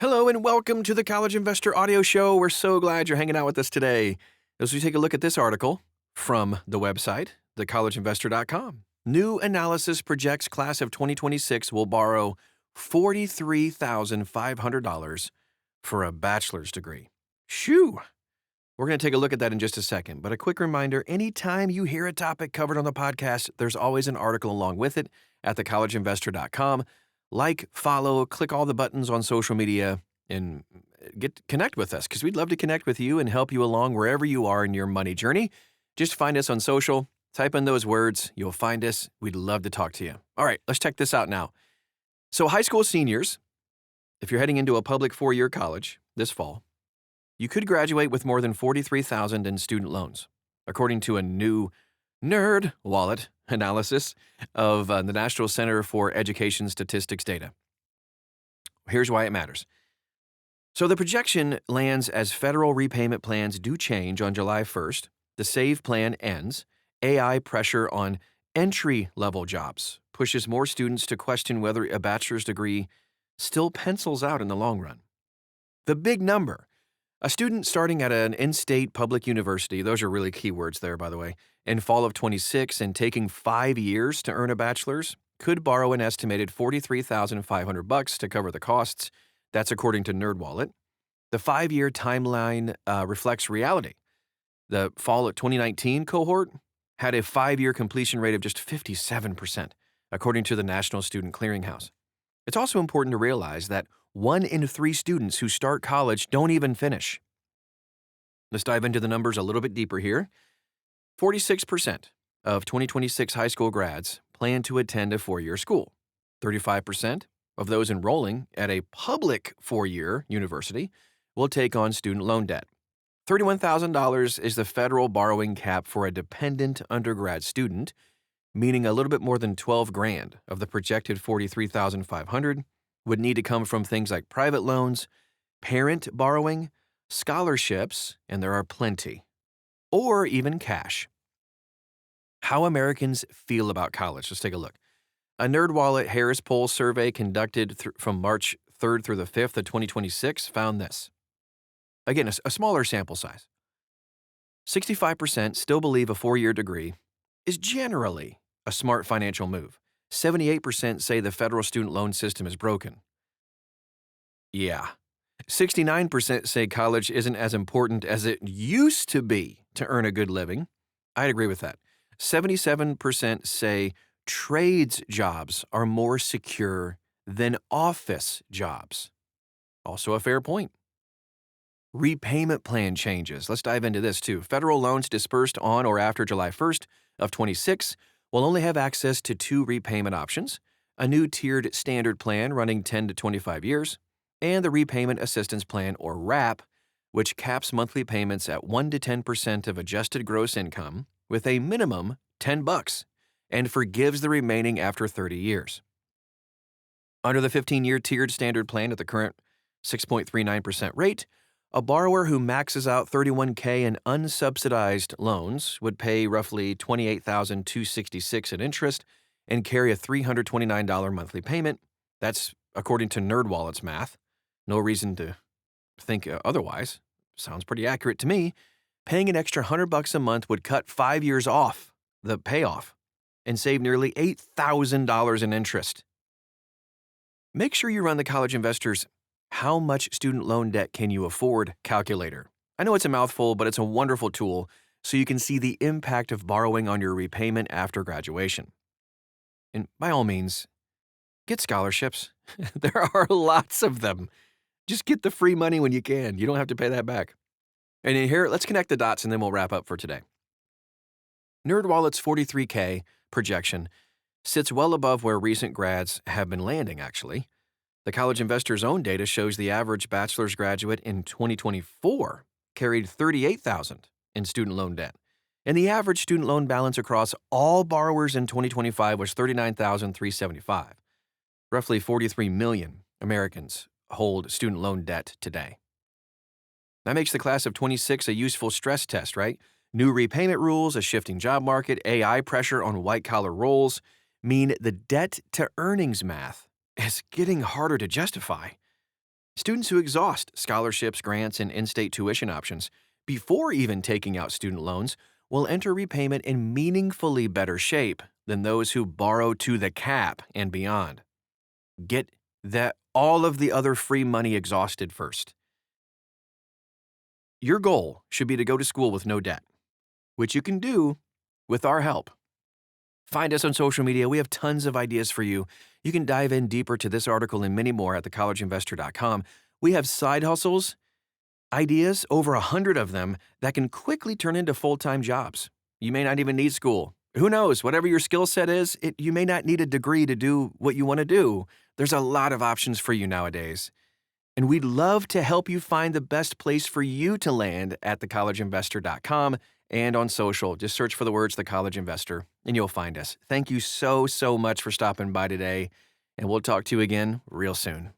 Hello and welcome to the College Investor Audio Show. We're so glad you're hanging out with us today. As we take a look at this article from the website, thecollegeinvestor.com. New analysis projects class of 2026 will borrow $43,500 for a bachelor's degree. Shoo! We're going to take a look at that in just a second, but a quick reminder, anytime you hear a topic covered on the podcast, there's always an article along with it at thecollegeinvestor.com. Like, follow, click all the buttons on social media, and connect with us because we'd love to connect with you and help you along wherever you are in your money journey. Just find us on social, type in those words, you'll find us. We'd love to talk to you. All right, let's check this out now. So high school seniors, if you're heading into a public four-year college this fall, you could graduate with more than $43,000 in student loans, according to a new Nerd Wallet analysis of the National Center for Education Statistics data. Here's why it matters. So the projection lands as federal repayment plans do change on July 1st. The SAVE plan ends. AI pressure on entry-level jobs pushes more students to question whether a bachelor's degree still pencils out in the long run. The big number. A student starting at an in-state public university, those are really key words there, by the way, in fall of 26 and taking 5 years to earn a bachelor's could borrow an estimated $43,500 to cover the costs. That's according to NerdWallet. The 5-year timeline reflects reality. The fall of 2019 cohort had a 5-year completion rate of just 57%, according to the National Student Clearinghouse. It's also important to realize that 1 in 3 students who start college don't even finish. Let's dive into the numbers a little bit deeper here. 46% of 2026 high school grads plan to attend a 4-year school. 35% of those enrolling at a public 4-year university will take on student loan debt. $31,000 is the federal borrowing cap for a dependent undergrad student, meaning a little bit more than $12,000 of the projected $43,500 would need to come from things like private loans, parent borrowing, scholarships, and there are plenty, or even cash. How Americans feel about college. Let's take a look. A NerdWallet Harris Poll survey conducted from March 3rd through the 5th of 2026 found this. Again, a smaller sample size. 65% still believe a 4-year degree is generally a smart financial move. 78% say the federal student loan system is broken. Yeah. 69% say college isn't as important as it used to be to earn a good living. I'd agree with that. 77% say trades jobs are more secure than office jobs. Also a fair point. Repayment plan changes. Let's dive into this too. Federal loans dispersed on or after July 1st of 26 will only have access to 2 repayment options, a new tiered standard plan running 10 to 25 years, and the Repayment Assistance Plan, or RAP, which caps monthly payments at 1 to 10% of adjusted gross income with a minimum $10 and forgives the remaining after 30 years. Under the 15-year tiered standard plan at the current 6.39% rate, a borrower who maxes out $31,000 in unsubsidized loans would pay roughly $28,266 in interest and carry a $329 monthly payment. That's according to NerdWallet's math. No reason to think otherwise. Sounds pretty accurate to me. Paying an extra $100 a month would cut 5 years off the payoff and save nearly $8,000 in interest. Make sure you run the College Investor's How Much Student Loan Debt Can You Afford calculator. I know it's a mouthful, but it's a wonderful tool so you can see the impact of borrowing on your repayment after graduation. And by all means, get scholarships. There are lots of them. Just get the free money when you can. You don't have to pay that back. And in here, let's connect the dots and then we'll wrap up for today. NerdWallet's $43,000 projection sits well above where recent grads have been landing, actually. The College Investor's own data shows the average bachelor's graduate in 2024 carried $38,000 in student loan debt, and the average student loan balance across all borrowers in 2025 was $39,375. Roughly 43 million Americans hold student loan debt today. That makes the class of 26 a useful stress test, right? New repayment rules, a shifting job market, AI pressure on white-collar roles mean the debt-to-earnings math is getting harder to justify. Students who exhaust scholarships, grants, and in state tuition options before even taking out student loans will enter repayment in meaningfully better shape than those who borrow to the cap and beyond. Get all of the other free money exhausted first. Your goal should be to go to school with no debt, which you can do with our help. Find us on social media. We have tons of ideas for you. You can dive in deeper to this article and many more at thecollegeinvestor.com. We have side hustles, ideas, over 100 of them, that can quickly turn into full-time jobs. You may not even need school. Who knows? Whatever your skill set is, you may not need a degree to do what you want to do. There's a lot of options for you nowadays. And we'd love to help you find the best place for you to land at thecollegeinvestor.com and on social. Just search for the words The College Investor and you'll find us. Thank you so much for stopping by today, and we'll talk to you again real soon.